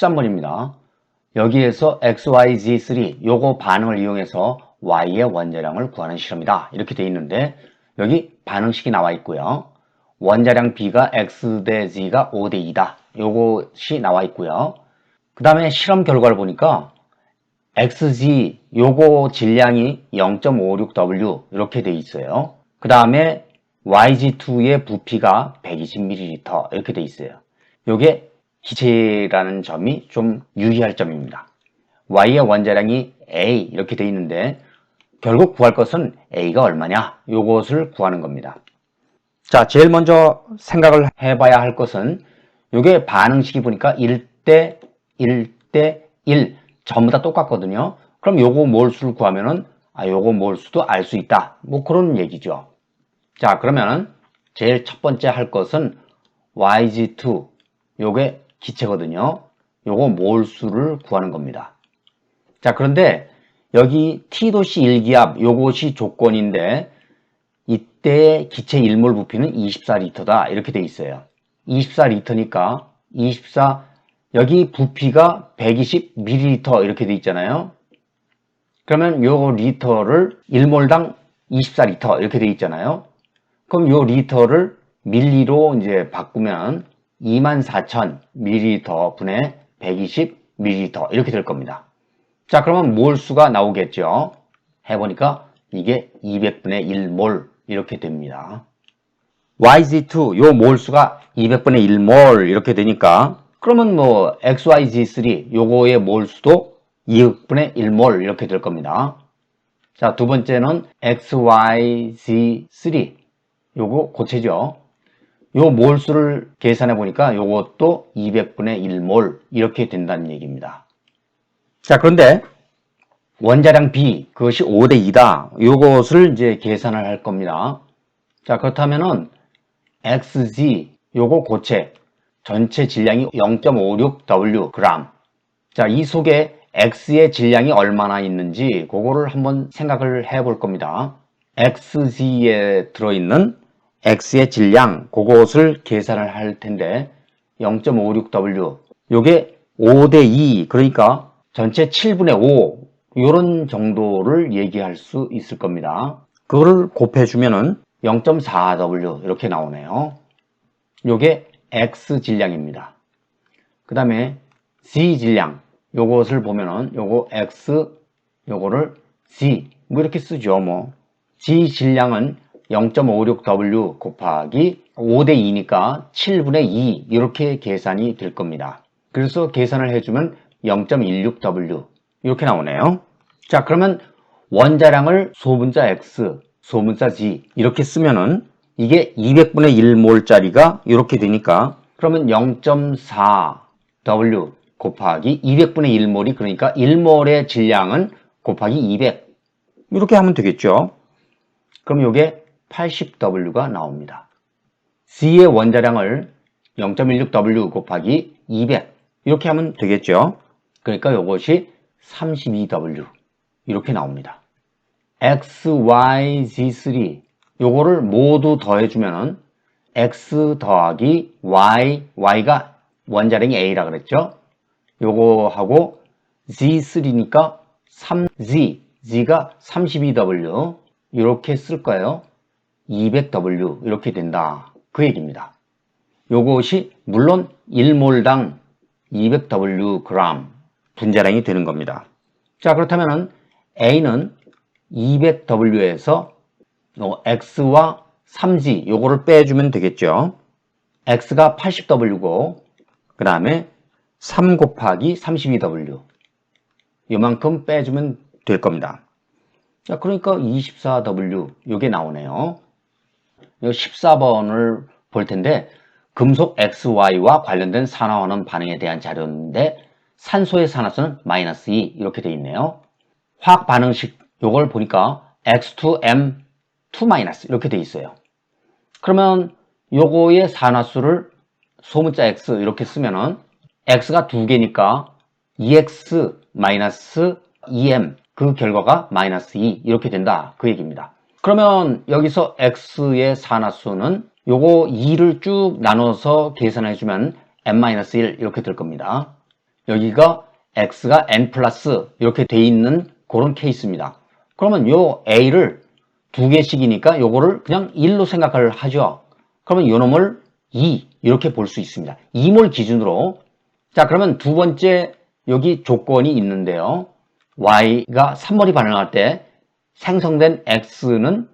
13번입니다. 여기에서 XYZ3 요거 반응을 이용해서 Y의 원자량을 구하는 실험이다. 이렇게 돼 있는데 여기 반응식이 나와 있고요. 원자량 B가 X 대 Z가 5 대 2다. 요것이 나와 있고요. 그 다음에 실험 결과를 보니까 XG 요거 질량이 0.56W 이렇게 돼 있어요. 그 다음에 YG2의 부피가 120ml 이렇게 돼 있어요. 요게 기체라는 점이 좀 유의할 점입니다. Y의 원자량이 A 이렇게 돼 있는데 결국 구할 것은 A가 얼마냐 요것을 구하는 겁니다. 자, 제일 먼저 생각을 해봐야 할 것은 요게 반응식이 보니까 1대 1대 1 전부 다 똑같거든요. 그럼 요거 몰수를 구하면은 요거 몰수도 알 수 있다. 뭐 그런 얘기죠. 자, 그러면은 제일 첫 번째 할 것은 YG2 요게 기체거든요. 요거 몰수를 구하는 겁니다. 자, 그런데 여기 T도씨 1기압 요것이 조건인데 이때 기체 1몰 부피는 24L다 이렇게 돼 있어요. 24L니까 24 여기 부피가 120ml 이렇게 돼 있잖아요. 그러면 요 리터를 1몰당 24L 이렇게 돼 있잖아요. 그럼 요 리터를 밀리로 이제 바꾸면 24,000ml 분의 120ml 이렇게 될 겁니다. 자, 그러면 몰수가 나오겠죠. 해보니까 이게 200분의 1몰 이렇게 됩니다. YG2 요 몰수가 200분의 1몰 이렇게 되니까 그러면 뭐 XYZ3 요거의 몰수도 200분의 1몰 이렇게 될 겁니다. 자, 두 번째는 XYZ3 요거 고체죠. 요 몰수를 계산해 보니까 요것도 200분의 1몰 이렇게 된다는 얘기입니다. 자, 그런데 원자량 B 그것이 5 대 2다. 요것을 이제 계산을 할 겁니다. 자, 그렇다면은 XG 요거 고체 전체 질량이 0.56W 그램. 자, 이 속에 X의 질량이 얼마나 있는지 그거를 한번 생각을 해 볼 겁니다. XG에 들어있는 X의 질량 그것을 계산을 할 텐데 0.56W 요게 5 대 2 그러니까 전체 7분의 5 이런 정도를 얘기할 수 있을 겁니다. 그거를 곱해주면은 0.4W 이렇게 나오네요. 요게 X 질량입니다. 그 다음에 Z 질량 요것을 보면은 요거 X 요거를 Z 뭐 이렇게 쓰죠. 뭐 Z 질량은 0.56W 곱하기 5 대 2니까 7분의 2 이렇게 계산이 될 겁니다. 그래서 계산을 해주면 0.16W 이렇게 나오네요. 자, 그러면 원자량을 소분자 X, 소분자 Z 이렇게 쓰면은 이게 200분의 1몰짜리가 이렇게 되니까 그러면 0.4W 곱하기 200분의 1몰이 그러니까 1몰의 질량은 곱하기 200 이렇게 하면 되겠죠. 그럼 이게 80W가 나옵니다. Z의 원자량을 0.16W 곱하기 200 이렇게 하면 되겠죠. 그러니까 이것이 32W 이렇게 나옵니다. X, Y, Z3 요거를 모두 더해주면은 X 더하기 Y, Y가 원자량이 A라 그랬죠. 요거하고 Z3니까 3Z, Z가 32W 이렇게 쓸 거예요. 200W 이렇게 된다. 그 얘기입니다. 요것이 물론 1몰당 200W 그램 분자량이 되는 겁니다. 자, 그렇다면 A는 200W에서 X와 3Z 요거를 빼주면 되겠죠. X가 80W고 그 다음에 3 곱하기 32W 요만큼 빼주면 될 겁니다. 자, 그러니까 24W 요게 나오네요. 14번을 볼 텐데 금속 XY와 관련된 산화환원 반응에 대한 자료인데 산소의 산화수는 -2 이렇게 되어 있네요. 화학 반응식 요걸 보니까 X2M2- 이렇게 되어 있어요. 그러면 요거의 산화수를 소문자 X 이렇게 쓰면은 X가 2개니까 2X-2M 그 결과가 -2 이렇게 된다. 그 얘기입니다. 그러면 여기서 X의 산화수는 요거 2를 쭉 나눠서 계산해주면 M-1 이렇게 될 겁니다. 여기가 x가 n 플러스 이렇게 돼 있는 그런 케이스입니다. 그러면 요 a를 두 개씩이니까 요거를 그냥 1로 생각을 하죠. 그러면 요 놈을 2 이렇게 볼 수 있습니다. 2몰 기준으로. 자, 그러면 두 번째 여기 조건이 있는데요. y가 3몰이 반응할 때 생성된 x는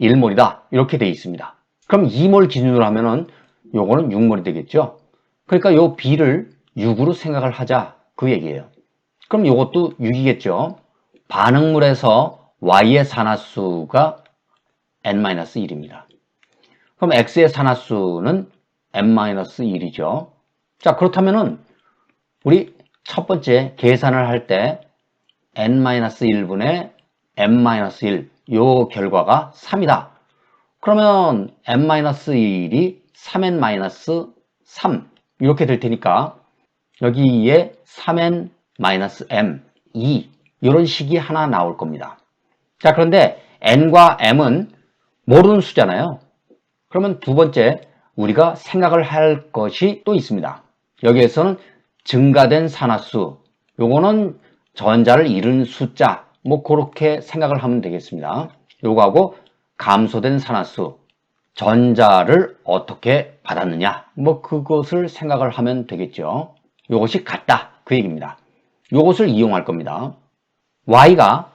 1몰이다. 이렇게 돼 있습니다. 그럼 2몰 기준으로 하면은 요거는 6몰이 되겠죠. 그러니까 요 b를 6으로 생각을 하자. 그 얘기예요. 그럼 요것도 6이겠죠. 반응물에서 y의 산화수가 n-1입니다. 그럼 x의 산화수는 n-1이죠. 자, 그렇다면은 우리 첫 번째 계산을 할 때 n-1분의 n-1 요 결과가 3이다. 그러면 n-1이 3n-3 이렇게 될 테니까 여기에 3n-m 2 이런 식이 하나 나올 겁니다. 자, 그런데 n과 m은 모르는 수잖아요. 그러면 두 번째 우리가 생각을 할 것이 또 있습니다. 여기에서는 증가된 산화수, 요거는 전자를 잃은 숫자, 뭐 그렇게 생각을 하면 되겠습니다. 요거하고 감소된 산화수, 전자를 어떻게 받았느냐, 뭐 그것을 생각을 하면 되겠죠. 요것이 같다, 그 얘기입니다. 요것을 이용할 겁니다. y가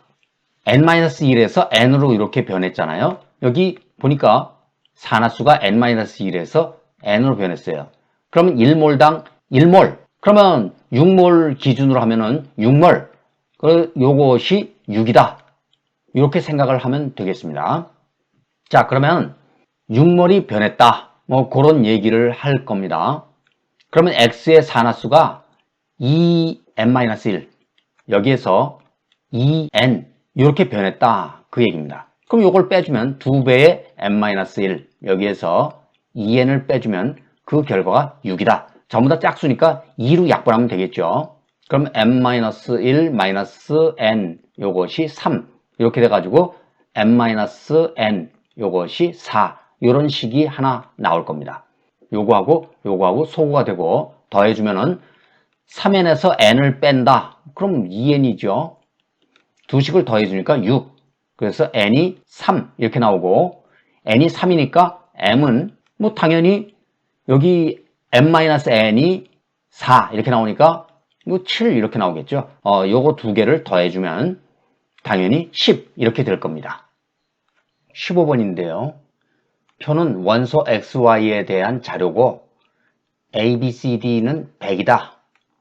n-1에서 n으로 이렇게 변했잖아요. 여기 보니까 산화수가 n-1에서 n으로 변했어요. 그러면 1몰당 1몰. 그러면 6몰 기준으로 하면은 6몰. 요것이 6이다. 이렇게 생각을 하면 되겠습니다. 자, 그러면 6몰이 변했다. 뭐 그런 얘기를 할 겁니다. 그러면 x의 산화수가 2n-1. 여기에서 2n 이렇게 변했다. 그 얘기입니다. 그럼 이걸 빼주면 2배의 n-1 여기에서 2n을 빼주면 그 결과가 6이다. 전부 다 짝수니까 2로 약분하면 되겠죠. 그럼 n-1 마이너스 n 요것이 3 이렇게 돼가지고 n-n 요것이 4 이런 식이 하나 나올 겁니다. 요거하고 소구가 되고 더해주면은 3n에서 n을 뺀다. 그럼 2n이죠. 두 식을 더해주니까 6. 그래서 n이 3 이렇게 나오고 n이 3이니까 m은 뭐 당연히 여기 n-n이 4 이렇게 나오니까 뭐 7 이렇게 나오겠죠. 요거 두 개를 더해주면 당연히 10 이렇게 될 겁니다. 15번인데요. 표는 원소 XY에 대한 자료고 A, B, C, D는 100이다.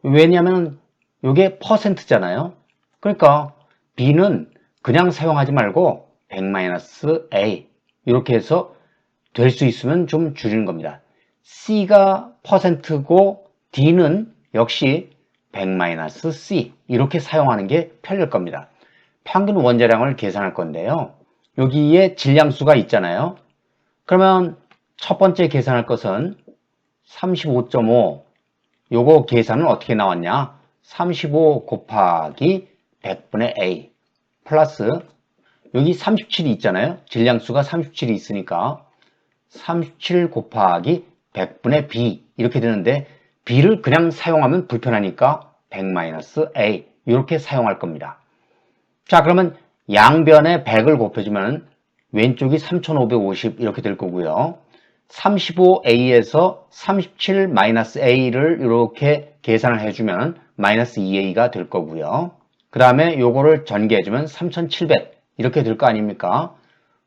왜냐하면 이게 퍼센트잖아요. 그러니까 B는 그냥 사용하지 말고 100-A 이렇게 해서 될 수 있으면 좀 줄이는 겁니다. C가 퍼센트고 D는 역시 100-C 이렇게 사용하는 게 편릴 겁니다. 평균 원자량을 계산할 건데요. 여기에 질량수가 있잖아요. 그러면 첫 번째 계산할 것은 35.5 요거 계산은 어떻게 나왔냐? 35 곱하기 100분의 A 플러스 여기 37이 있잖아요. 질량수가 37이 있으니까 37 곱하기 100분의 B 이렇게 되는데 B를 그냥 사용하면 불편하니까 100-A 이렇게 사용할 겁니다. 자, 그러면 양변에 100을 곱해주면 왼쪽이 3550 이렇게 될 거고요. 35A에서 37-A를 이렇게 계산을 해주면 마이너스 2A가 될 거고요. 그 다음에 요거를 전개해주면 3700 이렇게 될 거 아닙니까?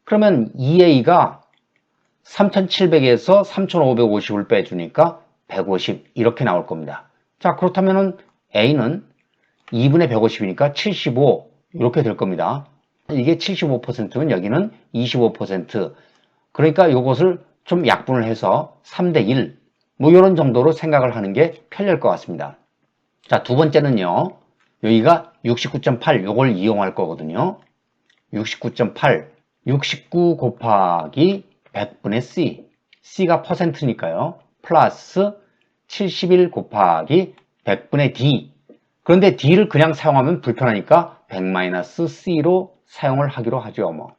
그러면 2A가 3700에서 3550을 빼주니까 150 이렇게 나올 겁니다. 자, 그렇다면은 A는 2분의 150이니까 75 이렇게 될 겁니다. 이게 75%면 여기는 25%. 그러니까 요것을 좀 약분을 해서 3대 1. 뭐 이런 정도로 생각을 하는 게 편리할 것 같습니다. 자, 두 번째는요. 여기가 69.8 요걸 이용할 거거든요. 69.8 69 곱하기 100분의 C C가 퍼센트니까요. 플러스 71 곱하기 100분의 D 그런데 D를 그냥 사용하면 불편하니까 100-C로 사용을 하기로 하죠. 뭐.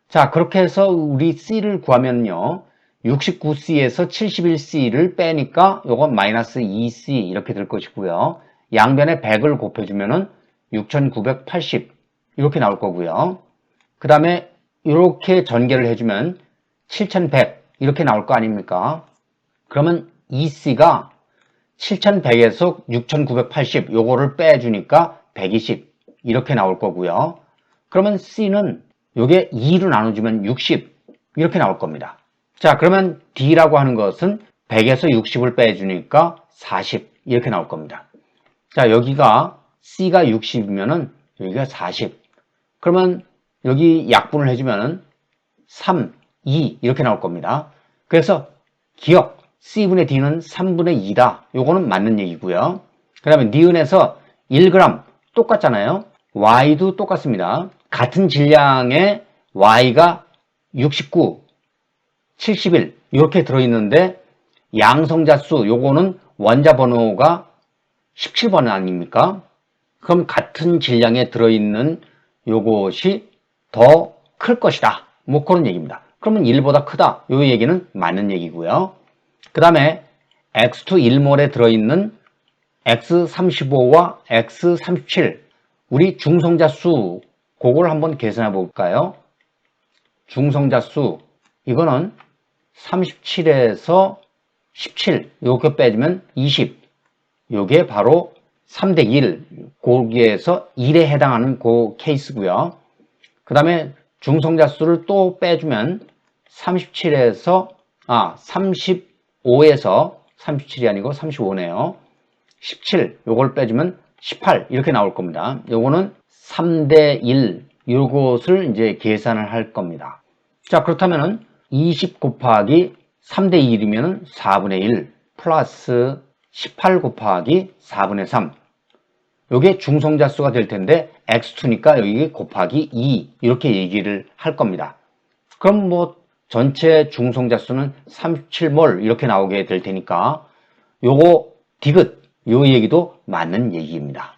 자, 그렇게 해서 우리 C를 구하면요. 69C에서 71C를 빼니까 요건 마이너스 2C 이렇게 될 것이고요. 양변에 100을 곱해주면은 6980 이렇게 나올 거고요. 그 다음에 이렇게 전개를 해주면 7100 이렇게 나올 거 아닙니까? 그러면 EC가 7100에서 6980 요거를 빼주니까 120 이렇게 나올 거고요. 그러면 C는 요게 2로 나눠주면 60 이렇게 나올 겁니다. 자, 그러면 D라고 하는 것은 100에서 60을 빼주니까 40 이렇게 나올 겁니다. 자, 여기가 C가 60이면은 여기가 40. 그러면 여기 약분을 해주면은 3, 2 이렇게 나올 겁니다. 그래서 기억 C분의 D는 3분의 2다. 요거는 맞는 얘기고요. 그 다음에 니은에서 1g 똑같잖아요. Y도 똑같습니다. 같은 질량의 Y가 69, 71 이렇게 들어있는데 양성자수 요거는 원자 번호가 17번 아닙니까? 그럼 같은 질량에 들어있는 요것이 더 클 것이다. 뭐 그런 얘기입니다. 그러면 1보다 크다. 요 얘기는 맞는 얘기고요. 그 다음에 X2 1몰에 들어있는 X35와 X37 우리 중성자수 그걸 한번 계산해 볼까요? 중성자수 이거는 37에서 17 요렇게 빼주면 20 요게 바로 3대 1 거기에서 1에 해당하는 그 케이스고요. 그 다음에 중성자수를 또 빼주면 37에서 35에서 37이 아니고 35네요. 17 요걸 빼주면 18 이렇게 나올 겁니다. 요거는 3대 1 요것을 이제 계산을 할 겁니다. 자, 그렇다면은 20 곱하기 3대 1이면은 4분의 1 플러스 18 곱하기 4분의 3 요게 중성자수가 될 텐데 x2니까 여기 곱하기 2 이렇게 얘기를 할 겁니다. 그럼 뭐 전체 중성자수는 37몰 이렇게 나오게 될 테니까 요거 디귿 요 얘기도 맞는 얘기입니다.